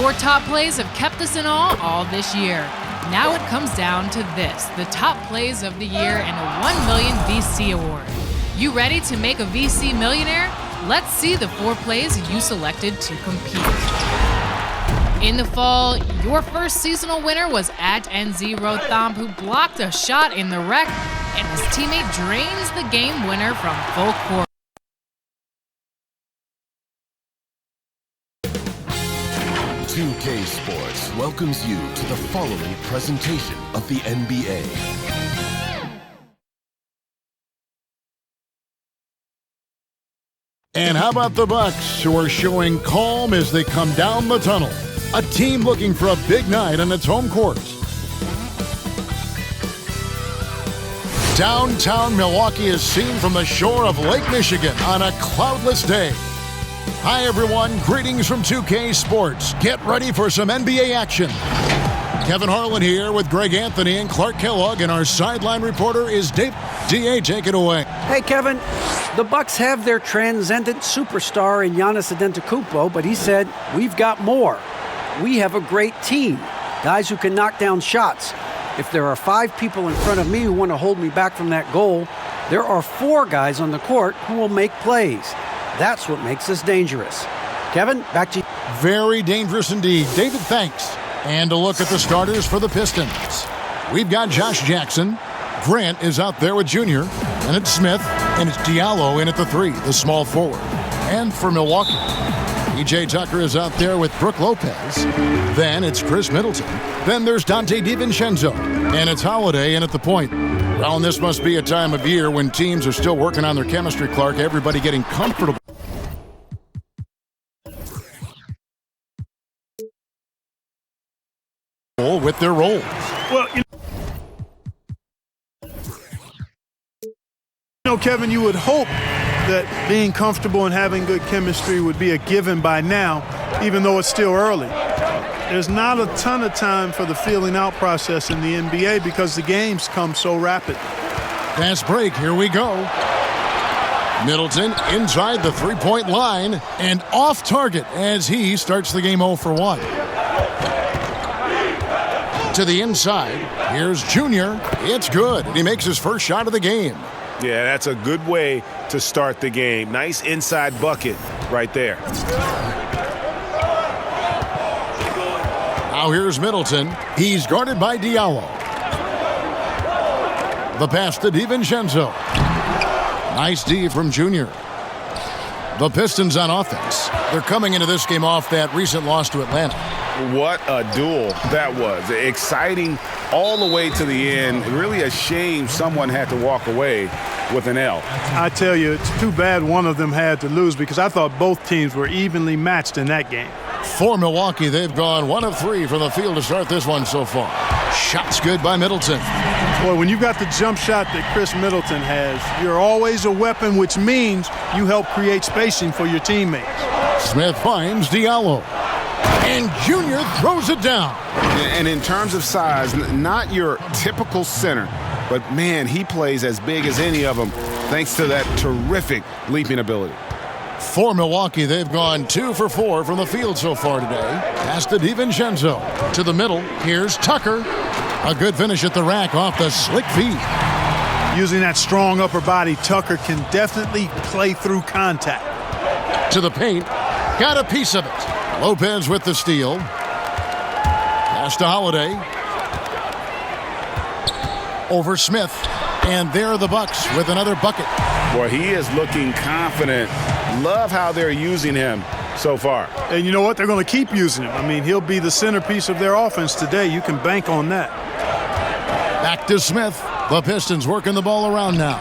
Your top plays have kept us in awe all this year. Now it comes down to this, the top plays of the year and a $1 million VC award. You ready to make a VC millionaire? Let's see the 4 plays you selected to compete. In the fall, your first seasonal winner was at NZ Rotham, who blocked a shot in the rec, and his teammate drains the game winner from full court. .2K Sports welcomes you to the following presentation of the NBA. And how about the Bucks, who are showing calm as they come down the tunnel? A team looking for a big night on its home court. Downtown Milwaukee is seen from the shore of Lake Michigan on a cloudless day. Hi everyone, greetings from 2K Sports. Get ready for some NBA action. Kevin Harlan here with Greg Anthony and Clark Kellogg, and our sideline reporter is Dave. DA, take it away. Hey Kevin, the Bucks have their transcendent superstar in Giannis Antetokounmpo, but he said, we've got more. We have a great team, guys who can knock down shots. If there are 5 people in front of me who want to hold me back from that goal, there are 4 guys on the court who will make plays. That's what makes us dangerous. Kevin, back to you. Very dangerous indeed. David, thanks. And a look at the starters for the Pistons. We've got Josh Jackson. Grant is out there with Junior. And it's Smith. And it's Diallo in at the 3, the small forward. And for Milwaukee, PJ Tucker is out there with Brook Lopez. Then it's Chris Middleton. Then there's Dante DiVincenzo. And it's Holiday in at the point. Well, and this must be a time of year when teams are still working on their chemistry, Clark. Everybody getting comfortable with their roles. Well, Kevin, you would hope that being comfortable and having good chemistry would be a given by now, even though it's still early. There's not a ton of time for the feeling out process in the NBA because the games come so rapid. Fast break, here we go. Middleton inside the three-point line and off target as he starts the game 0 for 1. To the inside, here's Junior. It's good, and he makes his first shot of the game. Yeah, that's a good way to start the game. Nice inside bucket right there. Now here's Middleton. He's guarded by Diallo. The pass to DiVincenzo. Nice D from Junior. The Pistons on offense. They're coming into this game off that recent loss to Atlanta. What a duel that was. Exciting all the way to the end. Really a shame someone had to walk away with an L. I tell you, it's too bad one of them had to lose because I thought both teams were evenly matched in that game. For Milwaukee, they've gone 1 of 3 from the field to start this one so far. Shots good by Middleton. Boy, when you've got the jump shot that Chris Middleton has, you're always a weapon, which means you help create spacing for your teammates. Smith finds Diallo. And Junior throws it down. And in terms of size, not your typical center, but man, he plays as big as any of them thanks to that terrific leaping ability. For Milwaukee, they've gone 2 for 4 from the field so far today. Pass to DiVincenzo. To the middle, here's Tucker. A good finish at the rack off the slick feed. Using that strong upper body, Tucker can definitely play through contact. To the paint, got a piece of it. Lopez with the steal. Pass to Holiday. Over Smith. And there are the Bucks with another bucket. Boy, he is looking confident. Love how they're using him so far. And you know what? They're going to keep using him. I mean, he'll be the centerpiece of their offense today. You can bank on that. Back to Smith. The Pistons working the ball around now.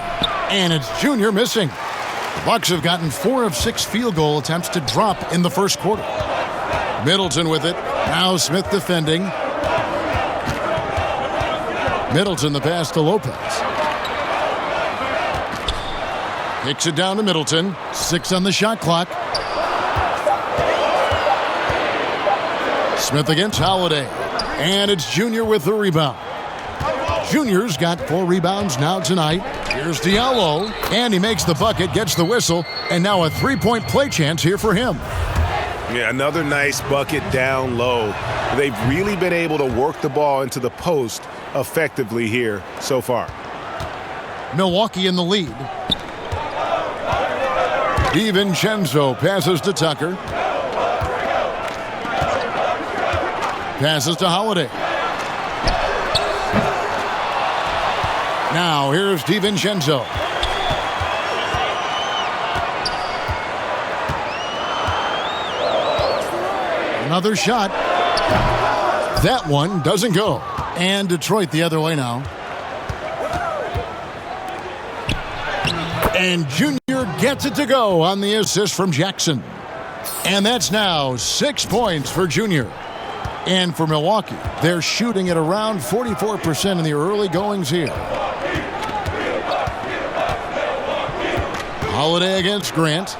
And it's Junior missing. The Bucks have gotten 4 of 6 field goal attempts to drop in the first quarter. Middleton with it. Now Smith defending. Middleton the pass to Lopez. Kicks it down to Middleton. 6 on the shot clock. Smith against Holiday. And it's Junior with the rebound. Junior's got 4 rebounds now tonight. Here's Diallo. And he makes the bucket, gets the whistle. And now a 3-point play chance here for him. Yeah, another nice bucket down low. They've really been able to work the ball into the post effectively here so far. Milwaukee in the lead. DiVincenzo passes to Tucker. Passes to Holiday. Now here's DiVincenzo. Another shot. That one doesn't go. And Detroit the other way now. And Junior gets it to go on the assist from Jackson. And that's now 6 points for Junior. And for Milwaukee, they're shooting at around 44% in the early goings here. Holiday against Grant.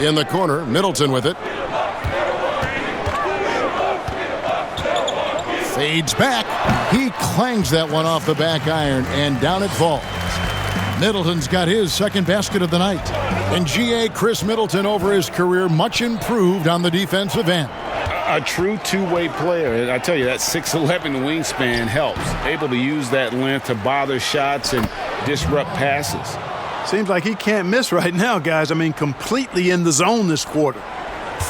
In the corner, Middleton with it. Fades back. He clangs that one off the back iron, and down it falls. Middleton's got his second basket of the night. And G.A. Chris Middleton over his career much improved on the defensive end. A true two-way player. And I tell you, that 6'11" wingspan helps. Able to use that length to bother shots and disrupt passes. Seems like he can't miss right now, guys. I mean, completely in the zone this quarter.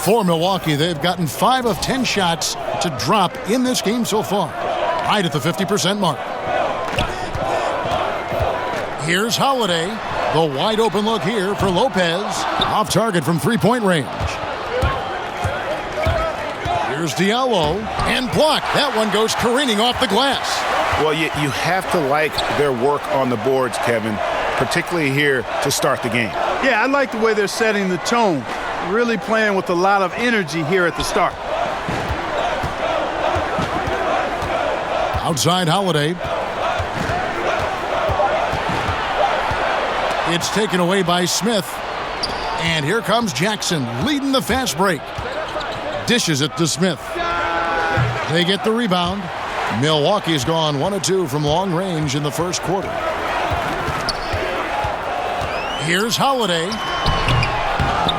For Milwaukee, they've gotten 5 of 10 shots to drop in this game so far. Right at the 50% mark. Here's Holiday. The wide open look here for Lopez. Off target from three-point range. Here's Diallo. And blocked. That one goes careening off the glass. Well, you have to like their work on the boards, Kevin, particularly here to start the game. Yeah, I like the way they're setting the tone. Really playing with a lot of energy here at the start. Outside Holiday. It's taken away by Smith. And here comes Jackson leading the fast break. Dishes it to Smith. They get the rebound. Milwaukee's gone 1 of 2 from long range in the first quarter. Here's Holiday.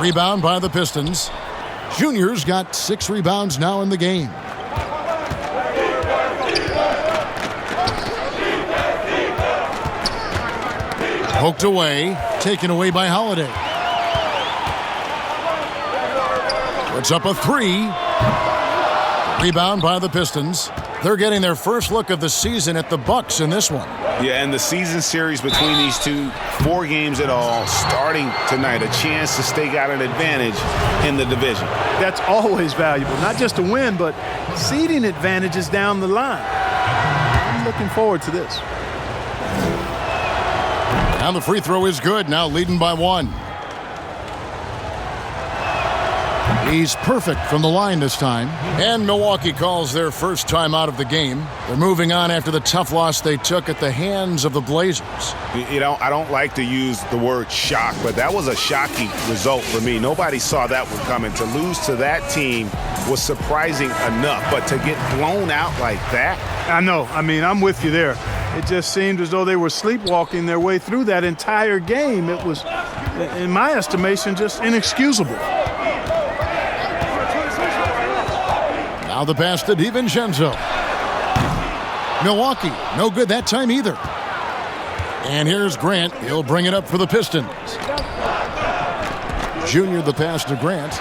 Rebound by the Pistons. Junior's got 6 rebounds now in the game. Poked away, taken away by Holiday. Puts up a 3. Rebound by the Pistons. They're getting their first look of the season at the Bucks in this one. Yeah, and the season series between these two, 4 games at all, starting tonight, a chance to stake out an advantage in the division. That's always valuable, not just to win, but seeding advantages down the line. I'm looking forward to this. And the free throw is good, now leading by 1. He's perfect from the line this time. And Milwaukee calls their first time out of the game. They're moving on after the tough loss they took at the hands of the Blazers. You know, I don't like to use the word shock, but that was a shocking result for me. Nobody saw that one coming. To lose to that team was surprising enough, but to get blown out like that? I know. I mean, I'm with you there. It just seemed as though they were sleepwalking their way through that entire game. It was, in my estimation, just inexcusable. Now the pass to DiVincenzo. Milwaukee, no good that time either. And here's Grant. He'll bring it up for the Pistons. Junior the pass to Grant.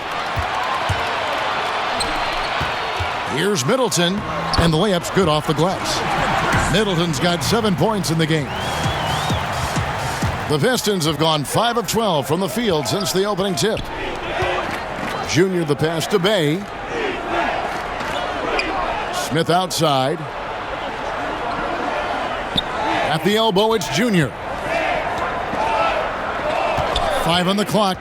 Here's Middleton. And the layup's good off the glass. Middleton's got 7 points in the game. The Pistons have gone 5 of 12 from the field since the opening tip. Junior the pass to Bay. Smith outside. At the elbow, it's Junior. 5 on the clock.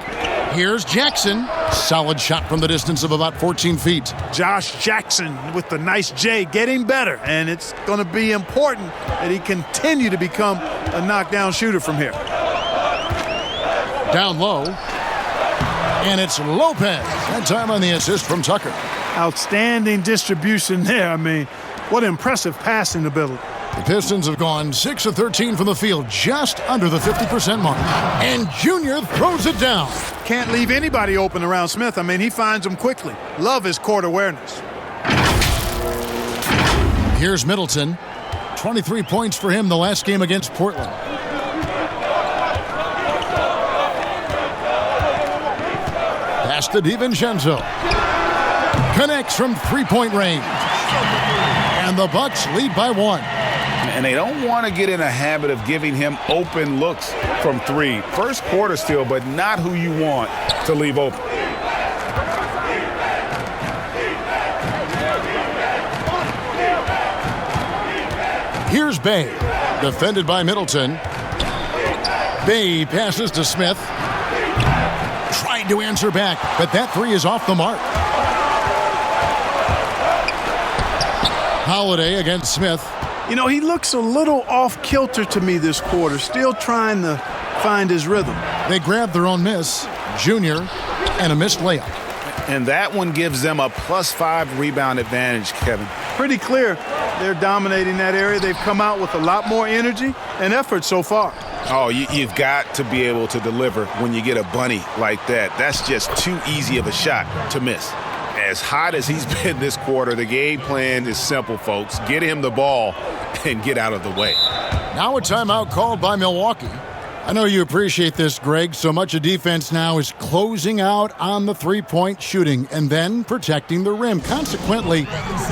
Here's Jackson. Solid shot from the distance of about 14 feet. Josh Jackson with the nice J, getting better. And it's going to be important that he continue to become a knockdown shooter from here. Down low. And it's Lopez. That time on the assist from Tucker. Outstanding distribution there. I mean, what impressive passing ability. The Pistons have gone 6 of 13 from the field, just under the 50% mark. And Junior throws it down. Can't leave anybody open around Smith. I mean, he finds them quickly. Love his court awareness. Here's Middleton. 23 points for him the last game against Portland. Pass to DiVincenzo. Connects from three-point range. And the Bucks lead by 1. And they don't want to get in a habit of giving him open looks from 3. First quarter still, but not who you want to leave open. Here's Bay. Defended by Middleton. Bay passes to Smith. Trying to answer back, but that 3 is off the mark. Holiday against Smith. You know, he looks a little off kilter to me this quarter, still trying to find his rhythm. They grab their own miss, Junior, and a missed layup. And that one gives them a +5 rebound advantage, Kevin. Pretty clear they're dominating that area. They've come out with a lot more energy and effort so far. Oh, you've got to be able to deliver when you get a bunny like that. That's just too easy of a shot to miss. As hot as he's been this quarter, the game plan is simple, folks. Get him the ball and get out of the way. Now a timeout called by Milwaukee. I know you appreciate this, Greg. So much of defense now is closing out on the three-point shooting and then protecting the rim. Consequently,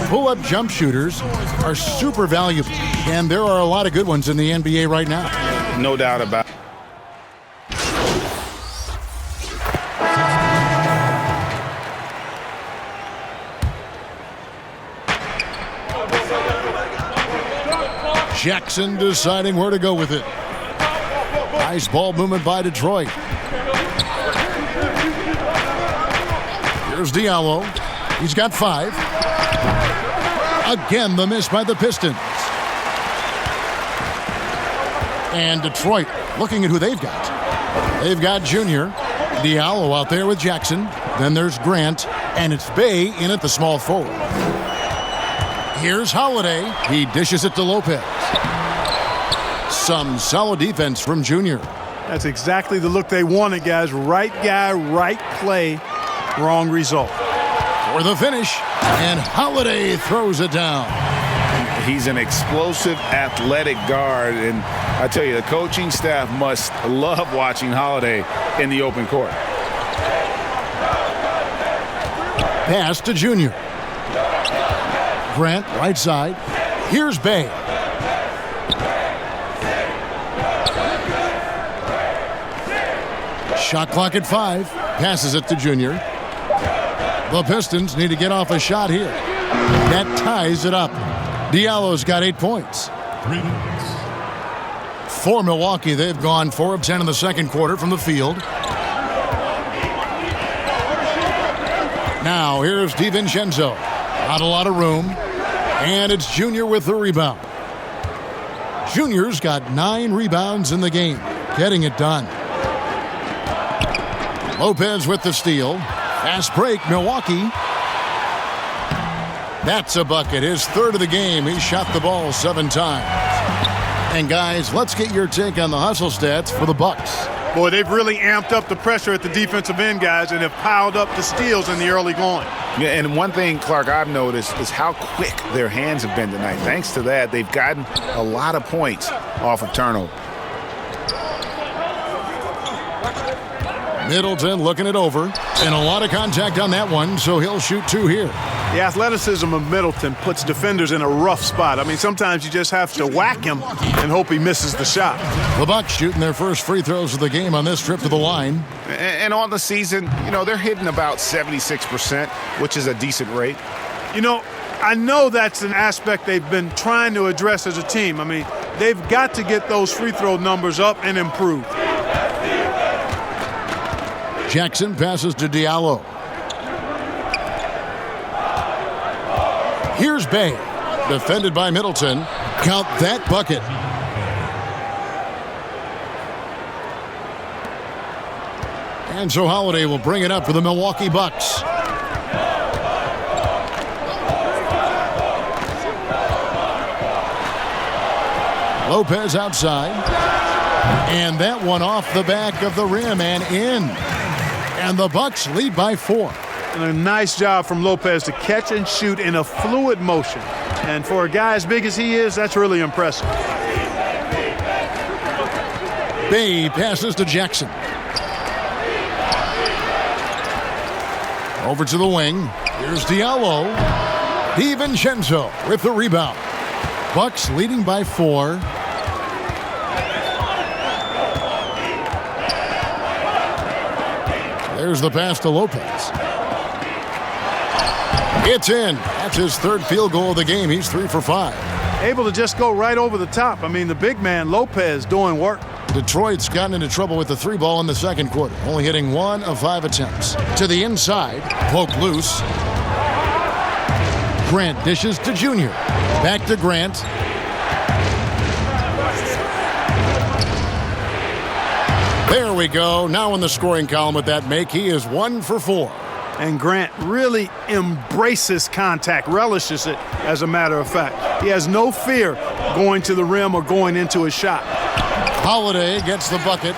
pull-up jump shooters are super valuable, and there are a lot of good ones in the NBA right now. No doubt about it. Jackson deciding where to go with it. Nice ball movement by Detroit. Here's Diallo. He's got 5. Again, the miss by the Pistons. And Detroit looking at who they've got. They've got Junior. Diallo out there with Jackson. Then there's Grant. And it's Bay in at the small forward. Here's Holiday. He dishes it to Lopez. Some solid defense from Junior. That's exactly the look they wanted, guys. Right guy, right play, wrong result. For the finish, and Holiday throws it down. He's an explosive, athletic guard, and I tell you, the coaching staff must love watching Holiday in the open court. Pass to Junior. Grant, right side. Here's Bay. Shot clock at 5. Passes it to Junior. The Pistons need to get off a shot here. That ties it up. Diallo's got 8 points. For Milwaukee, they've gone 4 of 10 in the second quarter from the field. Now, here's DiVincenzo. Not a lot of room. And it's Junior with the rebound. Junior's got 9 rebounds in the game. Getting it done. Lopez with the steal. Fast break, Milwaukee. That's a bucket. His 3rd of the game. He shot the ball 7 times. And guys, let's get your take on the hustle stats for the Bucks. Boy, they've really amped up the pressure at the defensive end, guys, and have piled up the steals in the early going. Yeah, and one thing, Clark, I've noticed is how quick their hands have been tonight. Thanks to that, they've gotten a lot of points off of turnover. Middleton looking it over, and a lot of contact on that one, so he'll shoot 2 here. The athleticism of Middleton puts defenders in a rough spot. I mean, sometimes you just have to whack him and hope he misses the shot. The Bucks shooting their first free throws of the game on this trip to the line. And on the season, you know, they're hitting about 76%, which is a decent rate. You know, I know that's an aspect they've been trying to address as a team. I mean, they've got to get those free throw numbers up and improve. Jackson passes to Diallo. Here's Bay. Defended by Middleton. Count that bucket. And so Holiday will bring it up for the Milwaukee Bucks. Lopez outside. And that one off the back of the rim and in. And the Bucks lead by 4. And a nice job from Lopez to catch and shoot in a fluid motion. And for a guy as big as he is, that's really impressive. Bay passes to Jackson. Over to the wing. Here's Diallo. DiVincenzo with the rebound. Bucks leading by 4. There's the pass to Lopez. It's in. That's his 3rd field goal of the game. He's 3 for 5. Able to just go right over the top. I mean, the big man, Lopez, doing work. Detroit's gotten into trouble with the 3 ball in the 2nd quarter, only hitting 1 of 5 attempts. To the inside, poked loose. Grant dishes to Junior. Back to Grant. There we go. Now in the scoring column with that make, he is 1 for 4. And Grant really embraces contact, relishes it, as a matter of fact. He has no fear going to the rim or going into a shot. Holiday gets the bucket.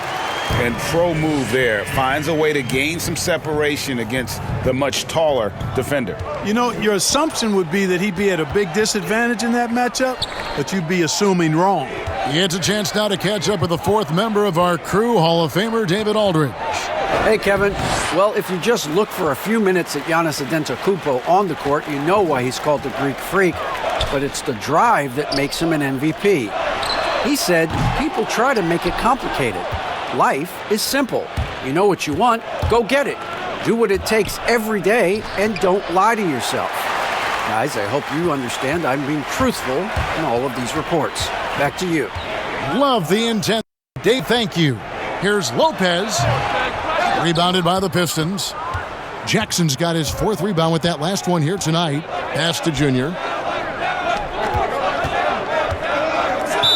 And pro move there. Finds a way to gain some separation against the much taller defender. You know, your assumption would be that he'd be at a big disadvantage in that matchup, but you'd be assuming wrong. He gets a chance now to catch up with the 4th member of our crew, Hall of Famer David Aldridge. Hey, Kevin. Well, if you just look for a few minutes at Giannis Antetokounmpo on the court, you know why he's called the Greek Freak. But it's the drive that makes him an MVP. He said, people try to make it complicated. Life is simple. You know what you want, go get it. Do what it takes every day and don't lie to yourself. Guys, I hope you understand I'm being truthful in all of these reports. Back to you. Love the intent. Dave, thank you. Here's Lopez. Rebounded by the Pistons. Jackson's got his 4th rebound with that last one here tonight. Pass to Junior.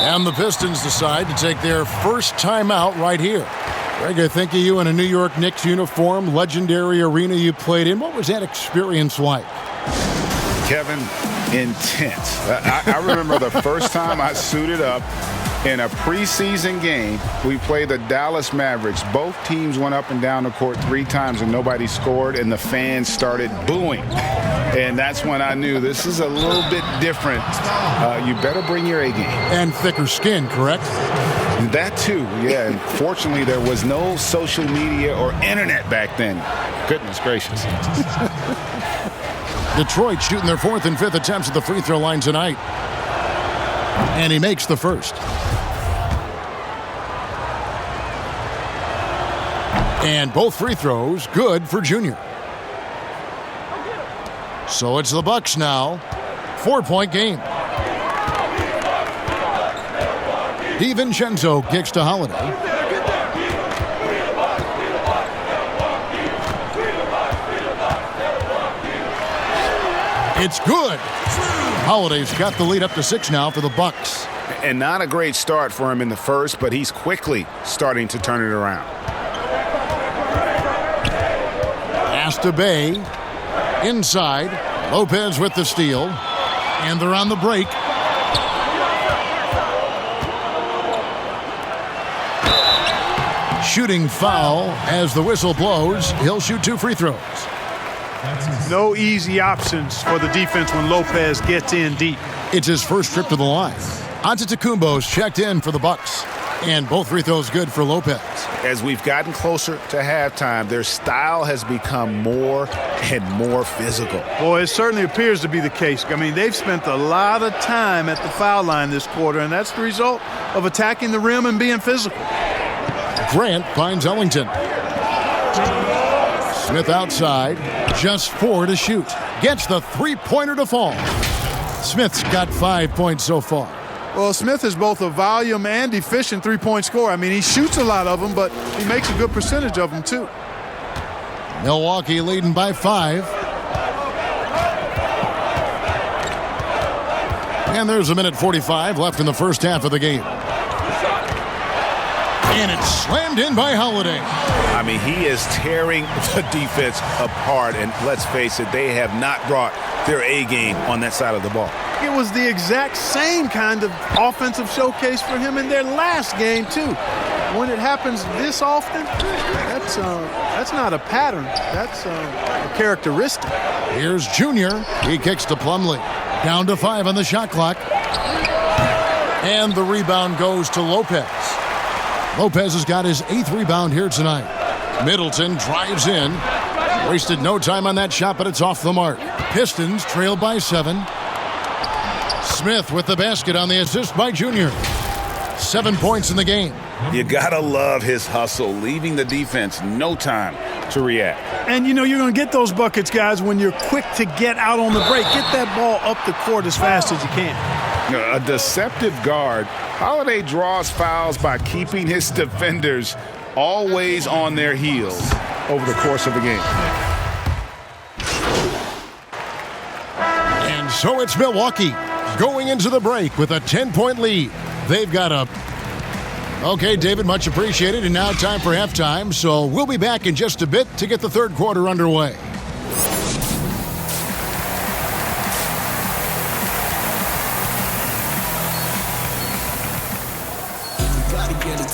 And the Pistons decide to take their first timeout right here. Greg, I think of you in a New York Knicks uniform, legendary arena you played in. What was that experience like? Kevin, intense. I remember the first time I suited up in a preseason game. We played the Dallas Mavericks. Both teams went up and down the court 3 times and nobody scored, and the fans started booing. And that's when I knew this is a little bit different. You better bring your A game. And thicker skin, correct? That too, yeah. And fortunately, there was no social media or internet back then. Goodness gracious. Detroit shooting their 4th and 5th attempts at the free throw line tonight. And he makes the first. And both free throws good for Junior. So it's the Bucks now. 4-point game. DiVincenzo kicks to Holiday. It's good. Holiday's got the lead up to 6 now for the Bucks. And not a great start for him in the first, but he's quickly starting to turn it around. Pass to Bay. Inside. Lopez with the steal. And they're on the break. Shooting foul as the whistle blows. He'll shoot 2 free throws. No easy options for the defense when Lopez gets in deep. It's his first trip to the line. Antetokounmpo's checked in for the Bucks. And both free throws good for Lopez. As we've gotten closer to halftime, their style has become more and more physical. Well, it certainly appears to be the case. I mean, they've spent a lot of time at the foul line this quarter, and that's the result of attacking the rim and being physical. Grant finds Ellington. Smith outside. Just 4 to shoot. Gets the 3-pointer to fall. Smith's got 5 points so far. Well, Smith is both a volume and efficient 3-point scorer. I mean, he shoots a lot of them, but he makes a good percentage of them, too. Milwaukee leading by 5. And there's a minute 45 left in the first half of the game. And it's slammed in by Holiday. I mean, he is tearing the defense apart. And let's face it, they have not brought their A game on that side of the ball. it was the exact same kind of offensive showcase for him in their last game, too. When it happens this often, that's not a pattern. That's a characteristic. Here's Junior. He kicks to Plumlee. Down to 5 on the shot clock. And the rebound goes to Lopez. Lopez has got his 8th rebound here tonight. Middleton drives in. Wasted no time on that shot, but it's off the mark. Pistons trail by 7. Smith with the basket on the assist by Junior. 7 points in the game. You gotta love his hustle, leaving the defense no time to react. And you know you're going to get those buckets, guys, when you're quick to get out on the break. Get that ball up the court as fast as you can. A deceptive guard. Holiday draws fouls by keeping his defenders always on their heels over the course of the game. And so it's Milwaukee going into the break with a 10-point lead. They've got a... Okay, David, much appreciated. And now time for halftime. So we'll be back in just a bit to get the third quarter underway.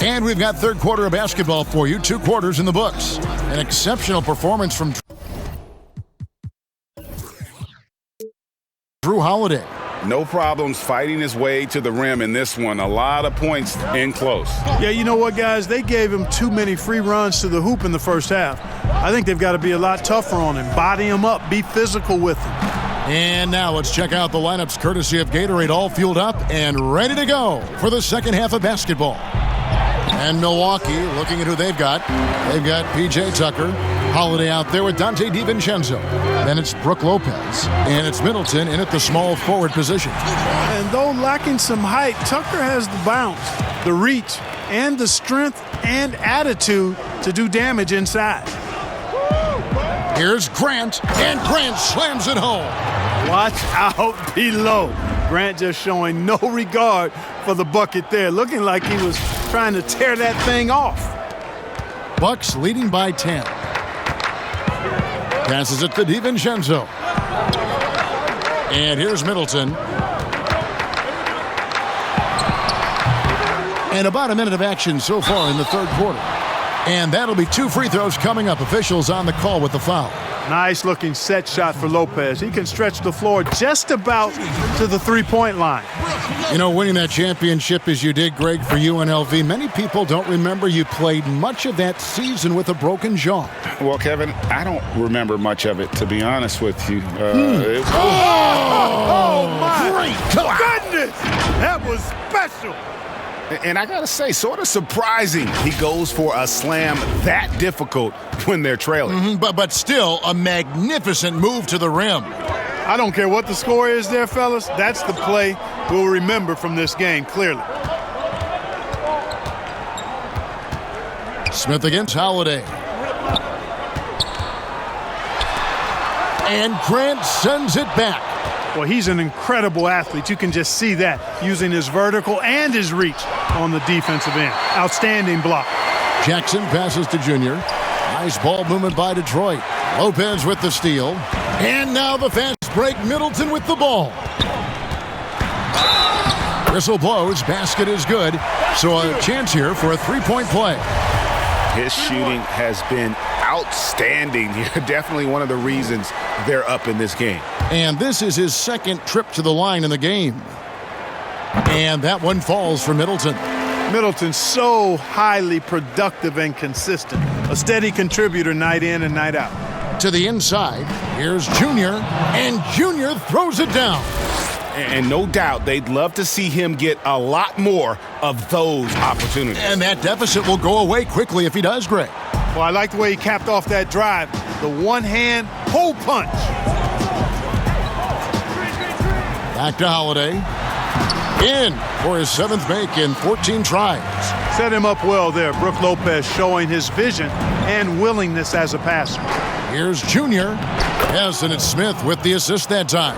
And we've got third quarter of basketball for you. 2 quarters in the books. An exceptional performance from Drew Holiday. No problems fighting his way to the rim in this one. A lot of points in close. Yeah, you know what, guys? They gave him too many free runs to the hoop in the first half. I think they've got to be a lot tougher on him. Body him up. Be physical with him. And now let's check out the lineups courtesy of Gatorade, all fueled up and ready to go for the second half of basketball. And Milwaukee, looking at who they've got. They've got P.J. Tucker. Holiday out there with Dante DiVincenzo. Then it's Brook Lopez. And it's Middleton in at the small forward position. And though lacking some height, Tucker has the bounce, the reach, and the strength and attitude to do damage inside. Here's Grant, and Grant slams it home. Watch out below. Grant just showing no regard for the bucket there, looking like he was trying to tear that thing off. Bucks leading by 10. Passes it to DiVincenzo. And here's Middleton. And about a minute of action so far in the third quarter. And that'll be 2 free throws coming up. Officials on the call with the foul. Nice looking set shot for Lopez. He can stretch the floor just about to the three-point line. You know, winning that championship as you did, Greg, for UNLV, many people don't remember you played much of that season with a broken jaw. Well, Kevin, I don't remember much of it, to be honest with you. My great goodness! That was special. And I got to say, sort of surprising he goes for a slam that difficult when they're trailing. But still, a magnificent move to the rim. I don't care what the score is there, fellas. That's the play we'll remember from this game, clearly. Smith against Holiday. And Grant sends it back. Well, he's an incredible athlete. You can just see that, using his vertical and his reach on the defensive end. Outstanding block. Jackson passes to Junior. Nice ball movement by Detroit. Lopez with the steal. And now the fast break. Middleton with the ball. Whistle blows. Basket is good. So a chance here for a three-point play. His shooting has been outstanding here. Definitely one of the reasons they're up in this game. And this is his second trip to the line in the game. And that one falls for Middleton. Middleton's so highly productive and consistent. A steady contributor night in and night out. To the inside, here's Junior, and Junior throws it down. And no doubt they'd love to see him get a lot more of those opportunities. And that deficit will go away quickly if he does, Greg. Well, I like the way he capped off that drive. The one-hand hole punch. Back to Holiday. In for his 7th make in 14 tries. Set him up well there. Brook Lopez showing his vision and willingness as a passer. Here's Junior. Yes, and it's Smith with the assist that time.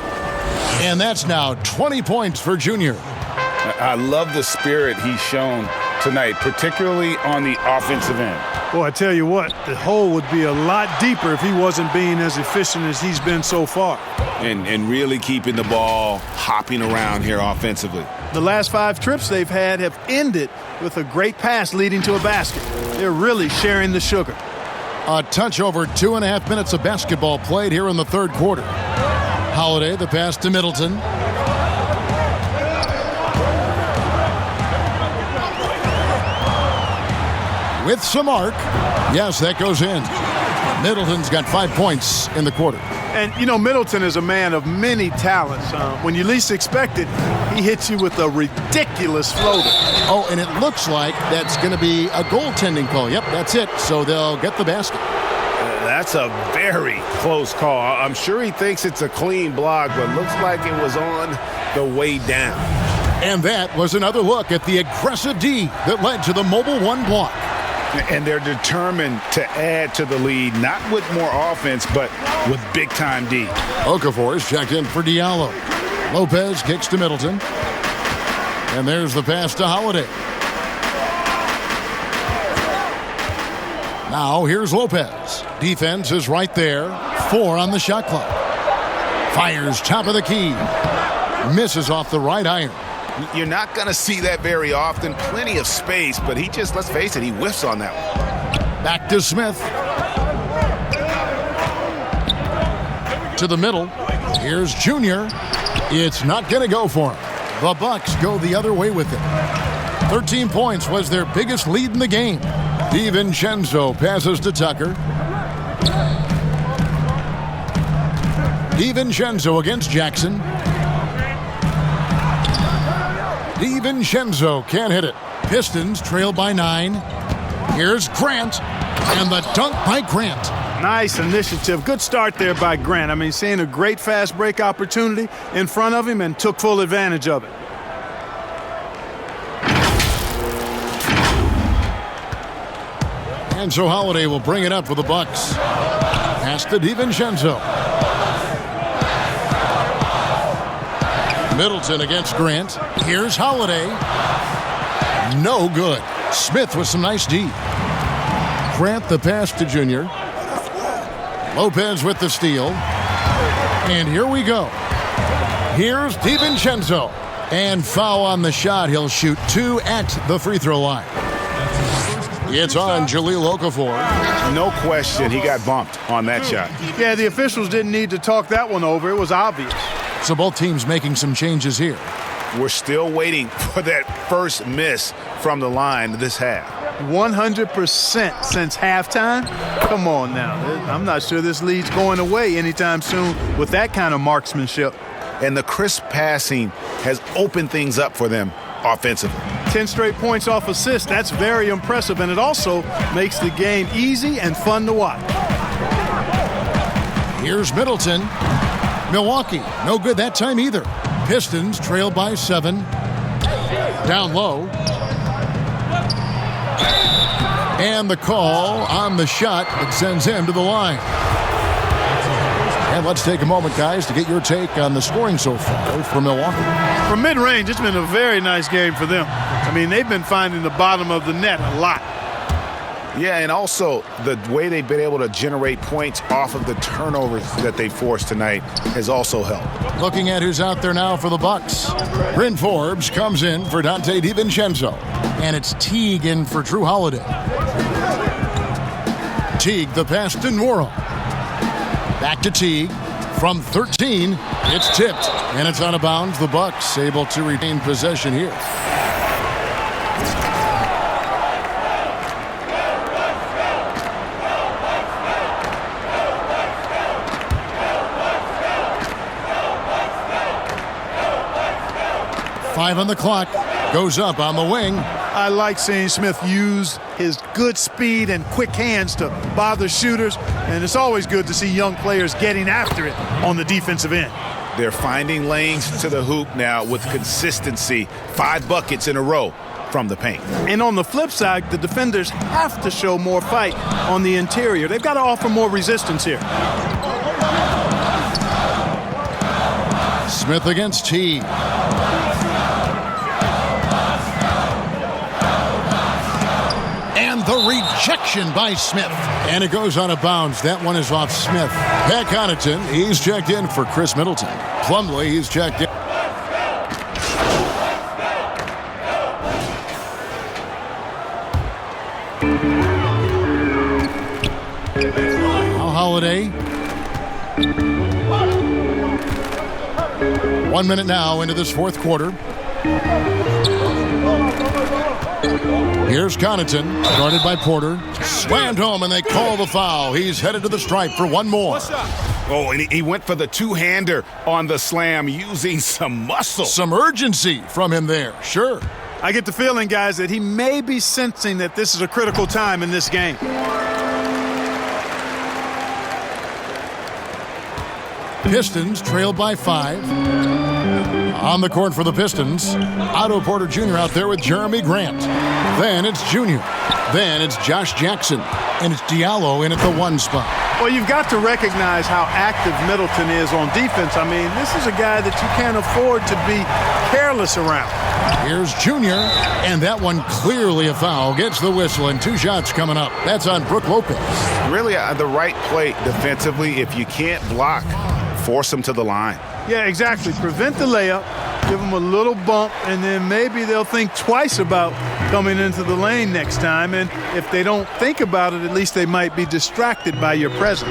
And that's now 20 points for Junior. I love the spirit he's shown tonight, particularly on the offensive end. Boy, I tell you what, the hole would be a lot deeper if he wasn't being as efficient as he's been so far. And really keeping the ball hopping around here offensively. The last 5 trips they've had have ended with a great pass leading to a basket. They're really sharing the sugar. A touch over 2.5 minutes of basketball played here in the third quarter. Holiday, the pass to Middleton. With some arc. Yes, that goes in. Middleton's got 5 points in the quarter. And, you know, Middleton is a man of many talents. When you least expect it, he hits you with a ridiculous floater. Oh, and it looks like that's going to be a goaltending call. Yep, that's it. So they'll get the basket. That's a very close call. I'm sure he thinks it's a clean block, but looks like it was on the way down. And that was another look at the aggressive D that led to the mobile 1 block. And they're determined to add to the lead, not with more offense, but with big-time D. Okafor is checked in for Diallo. Lopez kicks to Middleton. And there's the pass to Holiday. Now here's Lopez. Defense is right there. 4 on the shot clock. Fires top of the key. Misses off the right iron. You're not going to see that very often. Plenty of space, but he just, let's face it, he whiffs on that one. Back to Smith. To the middle. Here's Junior. It's not going to go for him. The Bucks go the other way with it. 13 points was their biggest lead in the game. DiVincenzo passes to Tucker. DiVincenzo against Jackson. DiVincenzo can't hit it. Pistons trail by 9. Here's Grant. And the dunk by Grant. Nice initiative. Good start there by Grant. I mean, seeing a great fast break opportunity in front of him and took full advantage of it. And so Holiday will bring it up for the Bucks. Pass to DiVincenzo. Middleton against Grant. Here's Holiday. No good. Smith with some nice D. Grant the pass to Junior. Lopez with the steal. And here we go. Here's DiVincenzo. And foul on the shot. He'll shoot 2 at the free throw line. It's on Jahlil Okafor. No question he got bumped on that shot. Yeah, the officials didn't need to talk that one over. It was obvious. So both teams making some changes here. We're still waiting for that first miss from the line this half. 100% since halftime? Come on now. I'm not sure this lead's going away anytime soon with that kind of marksmanship. And the crisp passing has opened things up for them offensively. 10 straight points off assists. That's very impressive, and it also makes the game easy and fun to watch. Here's Middleton. Milwaukee, no good that time either. Pistons trail by 7. Down low. And the call on the shot that sends him to the line. And let's take a moment, guys, to get your take on the scoring so far for Milwaukee. From mid-range, it's been a very nice game for them. I mean, they've been finding the bottom of the net a lot. Yeah, and also the way they've been able to generate points off of the turnovers that they forced tonight has also helped. Looking at who's out there now for the Bucks. Bryn Forbes comes in for Dante DiVincenzo. And it's Teague in for Drew Holiday. Teague, the pass to Nwora. Back to Teague. From 13, it's tipped. And it's out of bounds. The Bucks able to retain possession here. Five on the clock. Goes up on the wing. I like seeing Smith use his good speed and quick hands to bother shooters, and it's always good to see young players getting after it on the defensive end. They're finding lanes to the hoop now with consistency. 5 buckets in a row from the paint. And on the flip side, the defenders have to show more fight on the interior. They've got to offer more resistance here. Smith against Teague. And the rejection by Smith. And it goes out of bounds. That one is off Smith. Pat Connaughton, he's checked in for Chris Middleton. Plumlee, he's checked in. Now Holiday. 1 minute now into this fourth quarter. Here's Connaughton, guarded by Porter. Slammed home, and they call the foul. He's headed to the stripe for one more. Oh, and he went for the two-hander on the slam using some muscle. Some urgency from him there, sure. I get the feeling, guys, that he may be sensing that this is a critical time in this game. Pistons trailed by 5. On the court for the Pistons, Otto Porter Jr. out there with Jeremy Grant. Then it's Junior. Then it's Josh Jackson. And it's Diallo in at the 1 spot. Well, you've got to recognize how active Middleton is on defense. I mean, this is a guy that you can't afford to be careless around. Here's Junior, and that one clearly a foul. Gets the whistle, and 2 shots coming up. That's on Brook Lopez. Really the right play defensively. If you can't block, force him to the line. Yeah, exactly. Prevent the layup, give them a little bump, and then maybe they'll think twice about coming into the lane next time. And if they don't think about it, at least they might be distracted by your presence.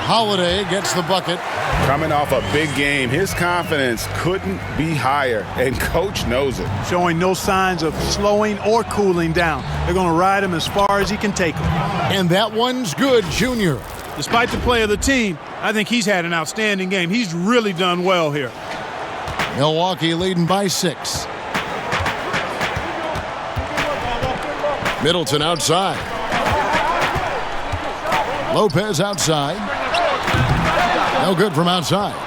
Holiday gets the bucket. Coming off a big game, his confidence couldn't be higher, and Coach knows it. Showing no signs of slowing or cooling down. They're going to ride him as far as he can take him. And that one's good, Junior. Despite the play of the team, I think he's had an outstanding game. He's really done well here. Milwaukee leading by 6. Middleton outside. Lopez outside. No good from outside.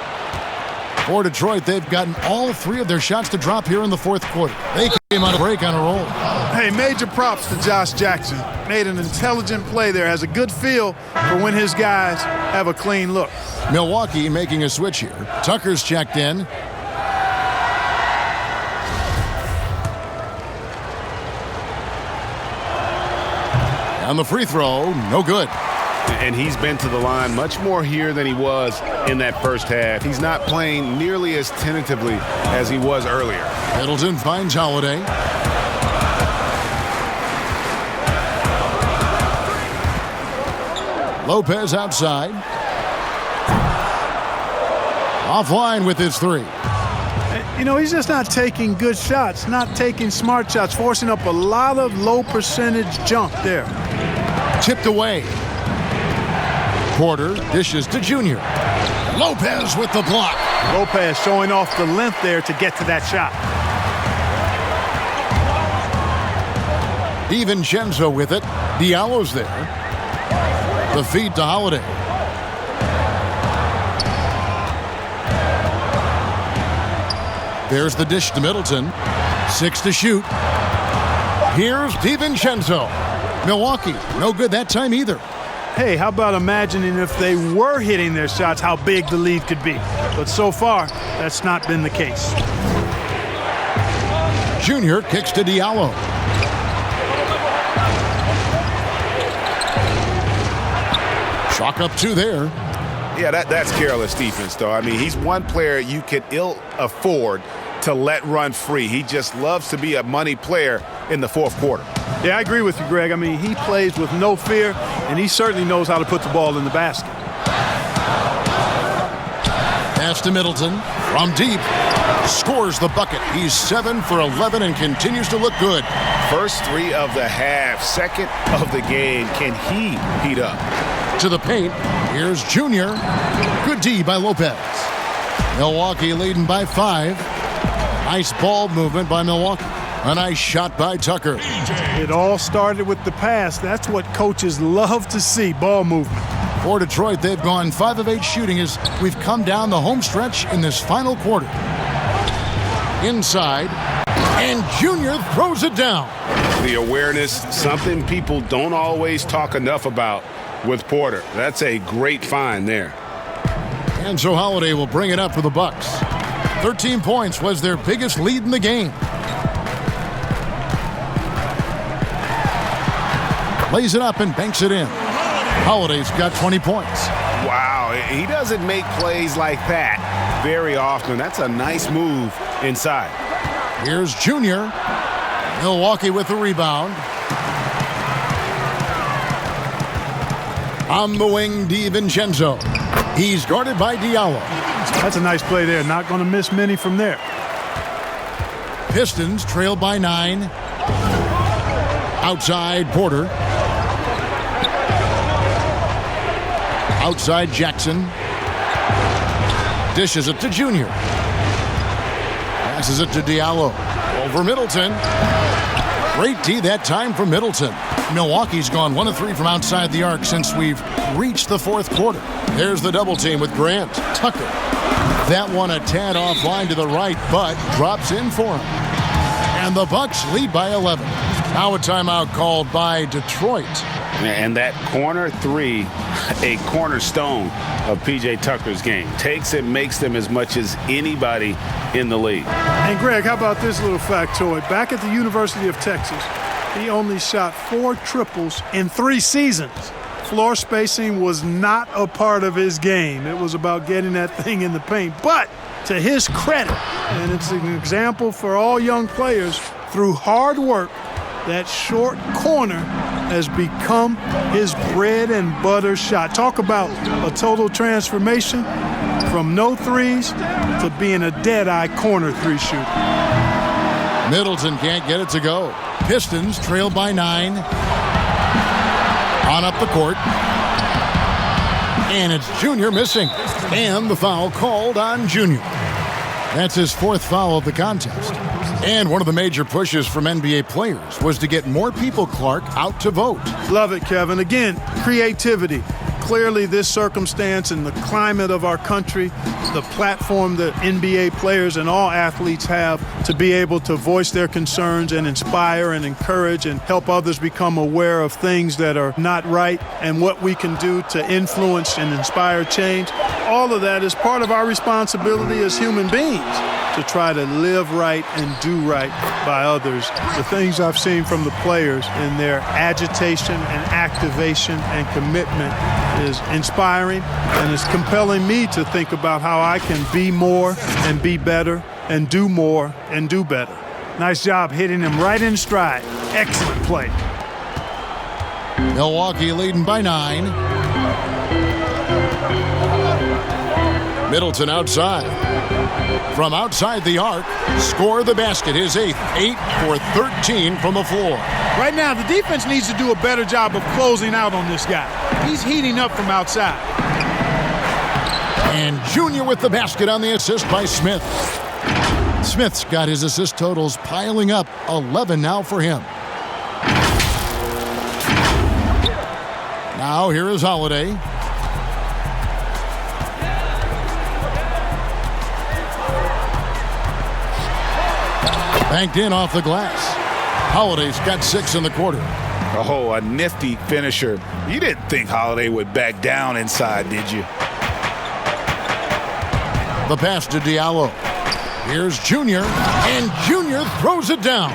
For Detroit, they've gotten all 3 of their shots to drop here in the fourth quarter. They came on a break on a roll. Hey, major props to Josh Jackson. Made an intelligent play there. Has a good feel for when his guys have a clean look. Milwaukee making a switch here. Tucker's checked in. On the free throw, no good. And he's been to the line much more here than he was in that first half. He's not playing nearly as tentatively as he was earlier. Middleton finds Holiday. Lopez outside. Offline with his 3. You know, he's just not taking good shots, not taking smart shots, forcing up a lot of low percentage junk there. Tipped away. Porter dishes to Junior. Lopez with the block. Lopez showing off the length there to get to that shot. DiVincenzo with it. Diallo's there. The feed to Holiday. There's the dish to Middleton. 6 to shoot. Here's DiVincenzo. Milwaukee, no good that time either. Hey, how about imagining if they were hitting their shots, how big the lead could be. But so far, that's not been the case. Junior kicks to Diallo. Chalk up 2 there. Yeah, that's careless defense, though. I mean, he's one player you could ill afford to let run free. He just loves to be a money player in the fourth quarter. Yeah, I agree with you, Greg. I mean, he plays with no fear, and he certainly knows how to put the ball in the basket. Pass to Middleton from deep. Scores the bucket. He's 7 for 11 and continues to look good. First 3 of the half, second of the game. Can he heat up? To the paint. Here's Junior. Good D by Lopez. Milwaukee leading by 5. Nice ball movement by Milwaukee. A nice shot by Tucker. It all started with the pass. That's what coaches love to see, ball movement. For Detroit, they've gone 5 of 8 shooting as we've come down the home stretch in this final quarter. Inside, and Junior throws it down. The awareness, something people don't always talk enough about with Porter. That's a great find there. And so Holiday will bring it up for the Bucks. 13 points was their biggest lead in the game. Lays it up and banks it in. Holiday's got 20 points. Wow, he doesn't make plays like that very often. That's a nice move inside. Here's Junior. Milwaukee with the rebound. On the wing, DiVincenzo. He's guarded by Diallo. That's a nice play there. Not going to miss many from there. Pistons trail by 9. Outside, Porter. Outside, Jackson. Dishes it to Junior. Passes it to Diallo. Over Middleton. Great D that time from Middleton. Milwaukee's gone 1 of 3 from outside the arc since we've reached the fourth quarter. There's the double team with Grant. Tucker. That one a tad offline to the right, but drops in for him. And the Bucks lead by 11. Now a timeout called by Detroit. And that corner three, a cornerstone of P.J. Tucker's game. Takes it, makes them as much as anybody in the league. And Greg, how about this little factoid? Back at the University of Texas, he only shot 4 triples in 3 seasons. Floor spacing was not a part of his game. It was about getting that thing in the paint. But to his credit, and it's an example for all young players, through hard work, that short corner has become his bread and butter shot. Talk about a total transformation from no threes to being a dead-eye corner 3 shooter. Middleton can't get it to go. Pistons trail by 9. On up the court. And it's Junior missing. And the foul called on Junior. That's his 4th foul of the contest. And one of the major pushes from NBA players was to get more people, Clark, out to vote. Love it, Kevin. Again, creativity. Clearly, this circumstance and the climate of our country, the platform that NBA players and all athletes have to be able to voice their concerns and inspire and encourage and help others become aware of things that are not right and what we can do to influence and inspire change. All of that is part of our responsibility as human beings to try to live right and do right by others. The things I've seen from the players in their agitation and activation and commitment is inspiring, and it's compelling me to think about how I can be more and be better and do more and do better. Nice job hitting him right in stride. Excellent play. Milwaukee leading by 9. Middleton outside. From outside the arc, score the basket. His 8th, 8 for 13 from the floor. Right now, the defense needs to do a better job of closing out on this guy. He's heating up from outside. And Junior with the basket on the assist by Smith. Smith's got his assist totals piling up. 11 now for him. Now here is Holiday. Banked in off the glass. Holiday's got 6 in the quarter. Oh, a nifty finisher. You didn't think Holiday would back down inside, did you? The pass to Diallo. Here's Junior, and Junior throws it down.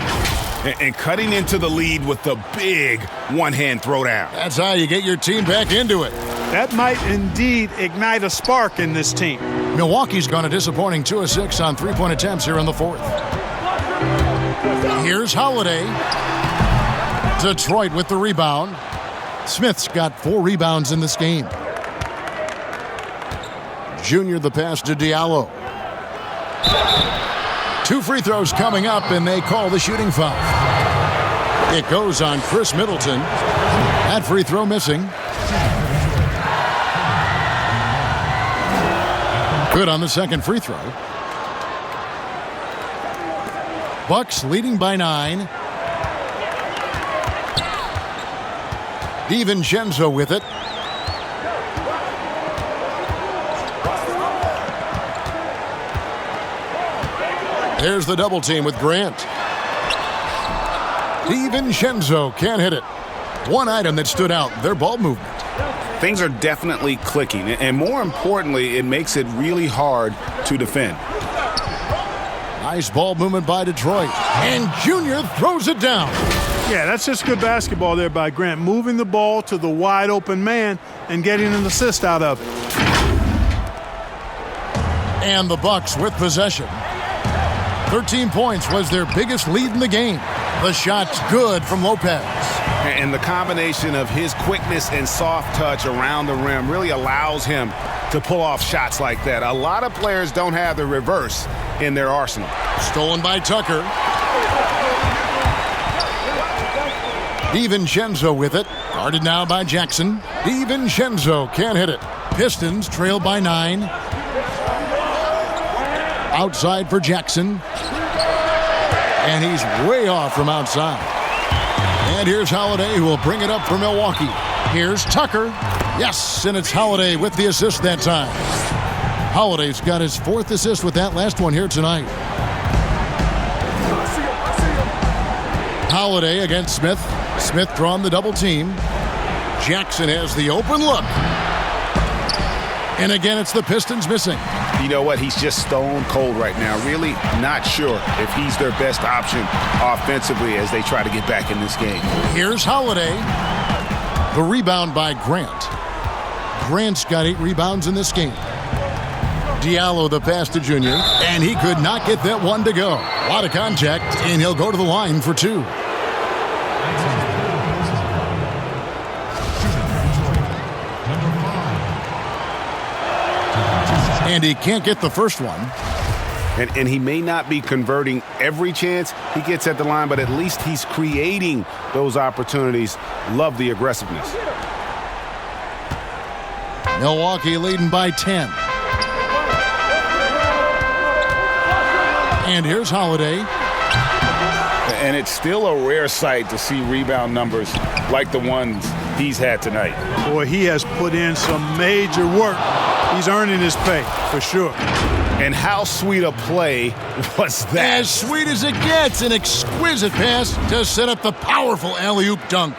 And cutting into the lead with the big one-hand throwdown. That's how you get your team back into it. That might indeed ignite a spark in this team. Milwaukee's gone a disappointing 2 of 6 on 3-point attempts here in the 4th. Here's Holiday. Detroit with the rebound. Smith's got 4 rebounds in this game. Junior the pass to Diallo. 2 free throws coming up, and they call the shooting foul. It goes on Chris Middleton. That free throw missing. Good on the second free throw. Bucks leading by 9. DiVincenzo with it. There's the double team with Grant. DiVincenzo can't hit it. One item that stood out, their ball movement. Things are definitely clicking, and more importantly, it makes it really hard to defend. Nice ball movement by Detroit. And Junior throws it down. Yeah, that's just good basketball there by Grant, moving the ball to the wide open man and getting an assist out of it. And the Bucks with possession. 13 points was their biggest lead in the game. The shot's good from Lopez. And the combination of his quickness and soft touch around the rim really allows him to pull off shots like that. A lot of players don't have the reverse in their arsenal. Stolen by Tucker. DiVincenzo with it. Guarded now by Jackson. DiVincenzo can't hit it. Pistons trail by 9. Outside for Jackson. And he's way off from outside. And here's Holiday, who will bring it up for Milwaukee. Here's Tucker. Yes, and it's Holiday with the assist that time. Holiday's got his 4th assist with that last one here tonight. Holiday against Smith. Smith drawn the double team. Jackson has the open look. And again, it's the Pistons missing. You know what? He's just stone cold right now. Really not sure if he's their best option offensively as they try to get back in this game. Here's Holiday. The rebound by Grant. Grant's got 8 rebounds in this game. Diallo the pass to Junior, and he could not get that one to go. A lot of contact, and he'll go to the line for 2. And he can't get the first one. And he may not be converting every chance he gets at the line, but at least he's creating those opportunities. Love the aggressiveness. Milwaukee leading by 10. And here's Holiday. And it's still a rare sight to see rebound numbers like the ones he's had tonight. Boy, he has put in some major work. He's earning his pay, for sure. And how sweet a play was that? As sweet as it gets, an exquisite pass to set up the powerful alley-oop dunk.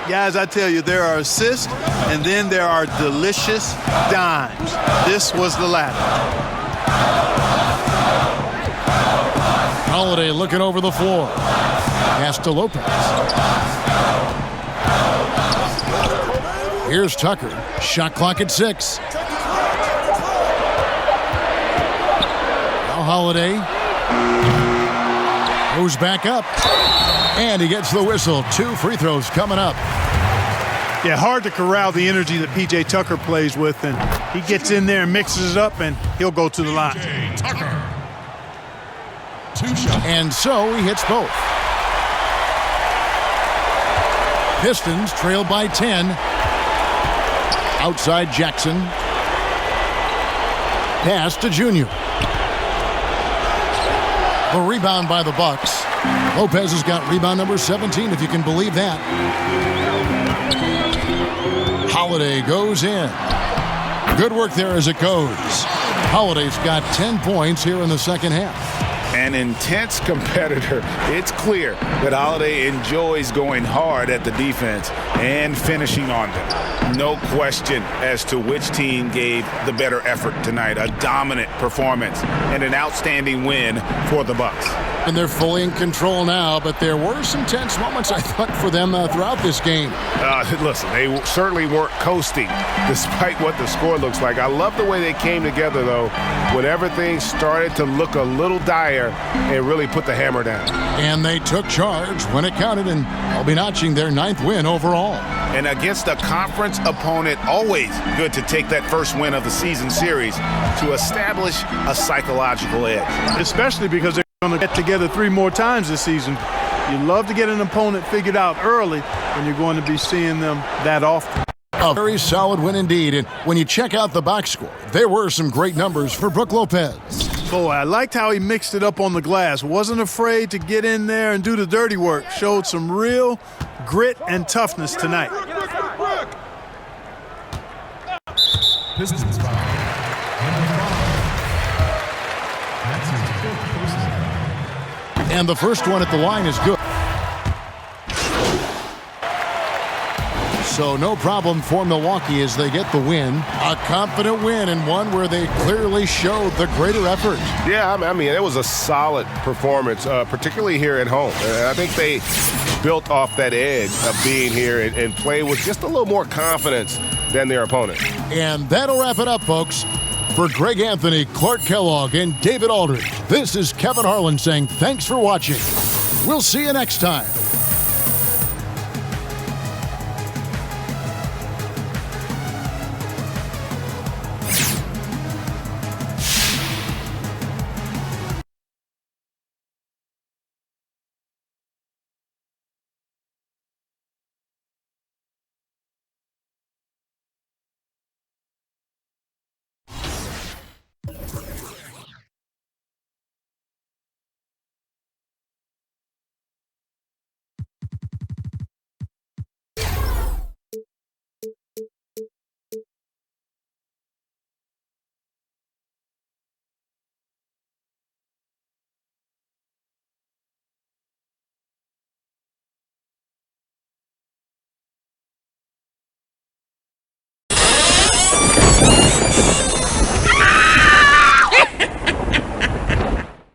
Guys, I tell you, there are assists, and then there are delicious dimes. This was the latter. Holiday looking over the floor. Pass to Lopez. Here's Tucker. Shot clock at 6. Now Holiday goes back up. And he gets the whistle. 2 free throws coming up. Yeah, hard to corral the energy that P.J. Tucker plays with, and he gets in there and mixes it up, and he'll go to the line. And so he hits both. Pistons trail by 10. Outside Jackson. Pass to Junior. The rebound by the Bucks. Lopez has got rebound number 17, if you can believe that. Holiday goes in. Good work there as it goes. Holiday's got 10 points here in the second half. An intense competitor. It's clear that Holiday enjoys going hard at the defense and finishing on them. No question as to which team gave the better effort tonight. A dominant performance and an outstanding win for the Bucks. And they're fully in control now, but there were some tense moments, I thought, for them throughout this game. Listen, they certainly weren't coasting despite what the score looks like. I love the way they came together, though, when everything started to look a little dire and really put the hammer down. And they took charge when it counted, and they'll be notching their 9th win overall. And against a conference opponent, always good to take that first win of the season series to establish a psychological edge. Especially because they're going to get together 3 more times this season. You love to get an opponent figured out early when you're going to be seeing them that often. A very solid win indeed. And when you check out the box score, there were some great numbers for Brook Lopez. Boy, I liked how he mixed it up on the glass. Wasn't afraid to get in there and do the dirty work. Showed some real grit and toughness tonight. Pistons foul. And the first one at the line is good. So no problem for Milwaukee as they get the win. A confident win, and one where they clearly showed the greater effort. Yeah, I mean, it was a solid performance, particularly here at home. I think they built off that edge of being here and play with just a little more confidence than their opponent. And that'll wrap it up, folks. For Greg Anthony, Clark Kellogg, and David Aldridge, this is Kevin Harlan saying thanks for watching. We'll see you next time